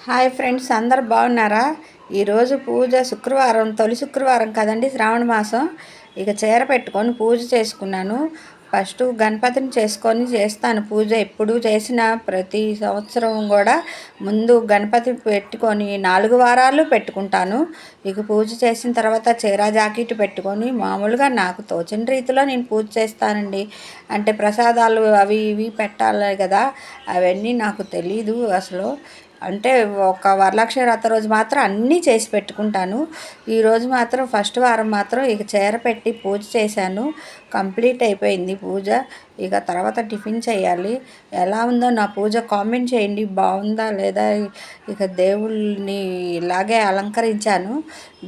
Hi friends, అందరు బాగున్నారా? ఈరోజు పూజ శుక్రవారం, తొలి శుక్రవారం కదండి శ్రావణ మాసం. ఇక చీర పెట్టుకొని పూజ చేసుకున్నాను. ఫస్ట్ గణపతిని చేస్తాను పూజ. ఎప్పుడు చేసిన ప్రతి సంవత్సరం కూడా ముందు గణపతి పెట్టుకొని 4 వారాలు పెట్టుకుంటాను. ఇక పూజ చేసిన తర్వాత చీర జాకెట్ పెట్టుకొని మామూలుగా నాకు తోచిన రీతిలో నేను పూజ చేస్తానండి. అంటే ప్రసాదాలు అవి ఇవి పెట్టాలి కదా, అవన్నీ నాకు తెలీదు అసలు. అంటే ఒక వరలక్ష్మి వ్రత రోజు మాత్రం అన్నీ చేసి పెట్టుకుంటాను. ఈరోజు మాత్రం ఫస్ట్ వారం మాత్రం ఇక చీర పెట్టి పూజ చేశాను. కంప్లీట్ అయిపోయింది పూజ. ఇక తర్వాత టిఫిన్ చేయాలి. ఎలా ఉందో నా పూజ కామెంట్ చేయండి, బాగుందా లేదా. ఇక దేవుళ్ళని ఇలాగే అలంకరించాను.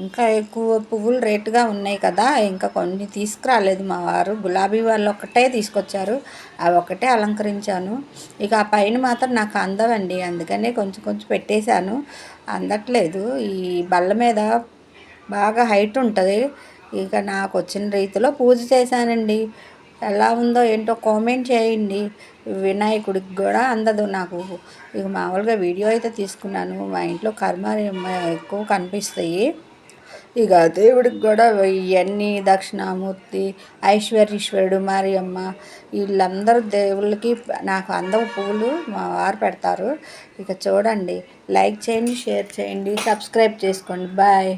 ఇంకా ఎక్కువ పువ్వులు రేటుగా ఉన్నాయి కదా, ఇంకా కొన్ని తీసుకురాలేదు మా వారు. గులాబీ వాళ్ళు ఒక్కటే తీసుకొచ్చారు, అవి ఒకటే అలంకరించాను. ఇక ఆ పైన మాత్రం నాకు అందవండి, అందుకనే కొంచెం కొంచెం పెట్టేశాను. అందట్లేదు. ఈ బల్ల మీద బాగా హైట్ ఉంటుంది. ఇక నాకు వచ్చిన రీతిలో పూజ చేశానండి. ఎలా ఉందో ఏంటో కామెంట్ చేయండి. వినాయకుడికి కూడా అందదు నాకు. ఇక మామూలుగా వీడియో అయితే తీసుకున్నాను. మా ఇంట్లో కర్మ ఎక్కువ కనిపిస్తాయి. ఇక దేవుడికి కూడా ఇవన్నీ దక్షిణామూర్తి, ఐశ్వర్యేశ్వరుడు, మరియమ్మ, వీళ్ళందరూ దేవుళ్ళకి నాకు అందవు పువ్వులు, మా వారు పెడతారు. ఇక చూడండి, లైక్ చేయండి, షేర్ చేయండి, సబ్స్క్రైబ్ చేసుకోండి. బాయ్.